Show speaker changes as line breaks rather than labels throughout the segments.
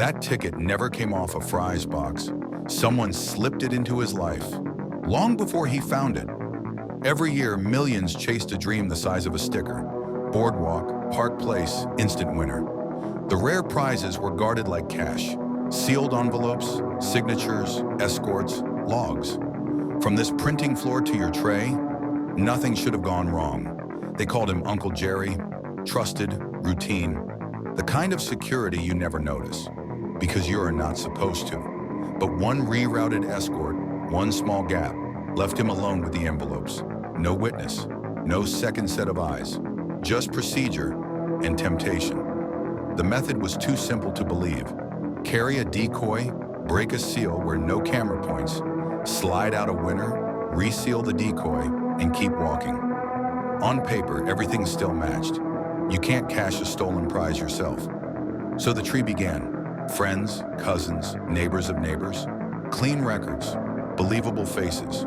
That ticket never came off a fries box. Someone slipped it into his life, long before he found it. Every year, millions chased a dream the size of a sticker. Boardwalk, Park Place, instant winner. The rare prizes were guarded like cash. Sealed envelopes, signatures, escorts, logs. From this printing floor to your tray, nothing should have gone wrong. They called him Uncle Jerry, trusted, routine, the kind of security you never notice, because you are not supposed to. But one rerouted escort, one small gap, left him alone with the envelopes. No witness, no second set of eyes, just procedure and temptation. The method was too simple to believe. Carry a decoy, break a seal where no camera points, slide out a winner, reseal the decoy, and keep walking. On paper, everything still matched. You can't cash a stolen prize yourself. So the tree began. Friends, cousins, neighbors of neighbors, clean records, believable faces.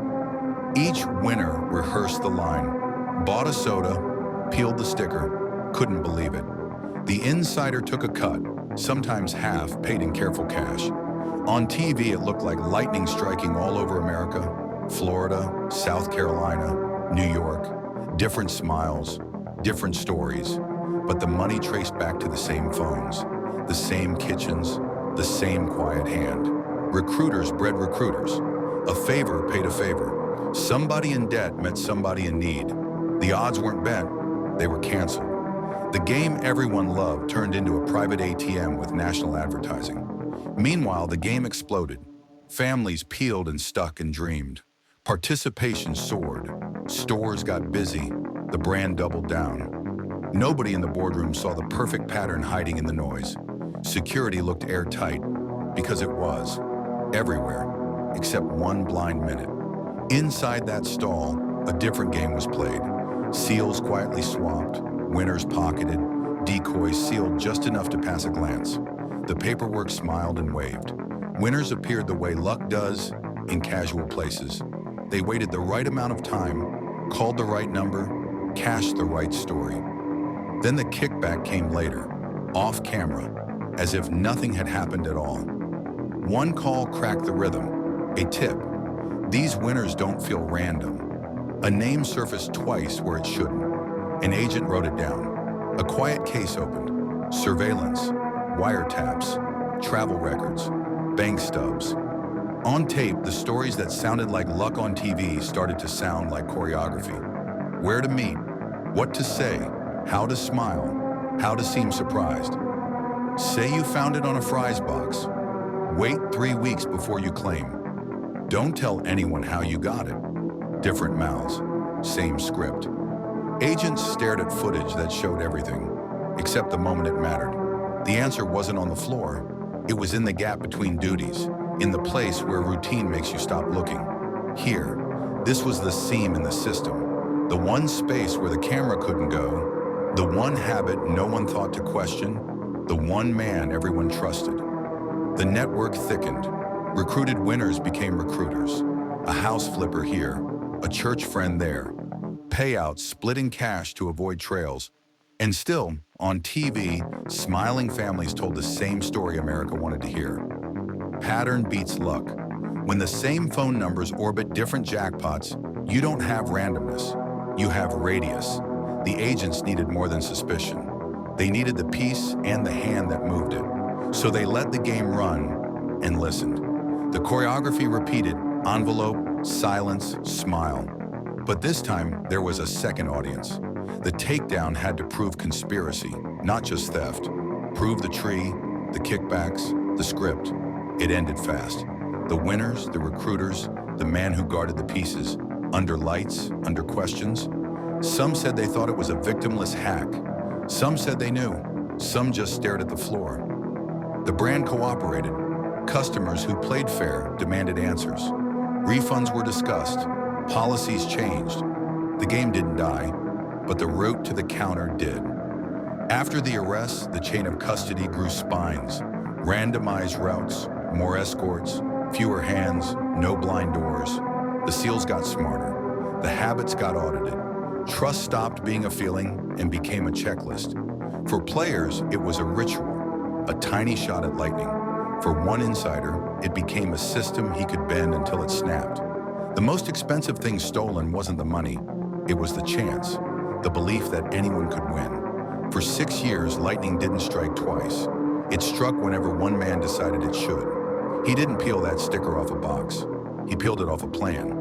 Each winner rehearsed the line, bought a soda, peeled the sticker, couldn't believe it. The insider took a cut, sometimes half, paid in careful cash. On TV, it looked like lightning striking all over America, Florida, South Carolina, New York. Different smiles, different stories, but the money traced back to the same phones, the same kitchens, the same quiet hand. Recruiters bred recruiters. A favor paid a favor. Somebody in debt met somebody in need. The odds weren't bent, they were canceled. The game everyone loved turned into a private ATM with national advertising. Meanwhile, the game exploded. Families peeled and stuck and dreamed. Participation soared. Stores got busy. The brand doubled down. Nobody in the boardroom saw the perfect pattern hiding in the noise. Security looked airtight, because it was. Everywhere, except one blind minute. Inside that stall, a different game was played. Seals quietly swapped, winners pocketed, decoys sealed just enough to pass a glance. The paperwork smiled and waved. Winners appeared the way luck does in casual places. They waited the right amount of time, called the right number, cashed the right story. Then the kickback came later, off camera, as if nothing had happened at all. One call cracked the rhythm, a tip. These winners don't feel random. A name surfaced twice where it shouldn't. An agent wrote it down. A quiet case opened. Surveillance, wiretaps, travel records, bank stubs. On tape, the stories that sounded like luck on TV started to sound like choreography. Where to meet, what to say, how to smile, how to seem surprised. Say you found it on a fries box. Wait 3 weeks before you claim. Don't tell anyone how you got it. Different mouths, same script. Agents stared at footage that showed everything, except the moment it mattered. The answer wasn't on the floor. It was in the gap between duties, in the place where routine makes you stop looking. Here, this was the seam in the system, the one space where the camera couldn't go, the one habit no one thought to question, the one man everyone trusted. The network thickened. Recruited winners became recruiters. A house flipper here, a church friend there. Payouts splitting cash to avoid trails. And still, on TV, smiling families told the same story America wanted to hear. Pattern beats luck. When the same phone numbers orbit different jackpots, you don't have randomness. You have radius. The agents needed more than suspicion. They needed the piece and the hand that moved it. So they let the game run and listened. The choreography repeated, envelope, silence, smile. But this time, there was a second audience. The takedown had to prove conspiracy, not just theft. Prove the tree, the kickbacks, the script. It ended fast. The winners, the recruiters, the man who guarded the pieces, under lights, under questions. Some said they thought it was a victimless hack. Some said they knew. Some just stared at the floor. The brand cooperated. Customers who played fair demanded answers. Refunds were discussed. Policies changed. The game didn't die, but the route to the counter did. After the arrests, the chain of custody grew spines. Randomized routes, more escorts, fewer hands, no blind doors. The seals got smarter. The habits got audited. Trust stopped being a feeling and became a checklist. For players, it was a ritual, a tiny shot at lightning. For one insider, it became a system he could bend until it snapped. The most expensive thing stolen wasn't the money, it was the chance, the belief that anyone could win. For 6 years, lightning didn't strike twice. It struck whenever one man decided it should. He didn't peel that sticker off a box. He peeled it off a plan.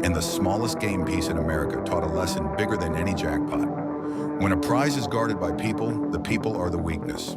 And the smallest game piece in America taught a lesson bigger than any jackpot. When a prize is guarded by people, the people are the weakness.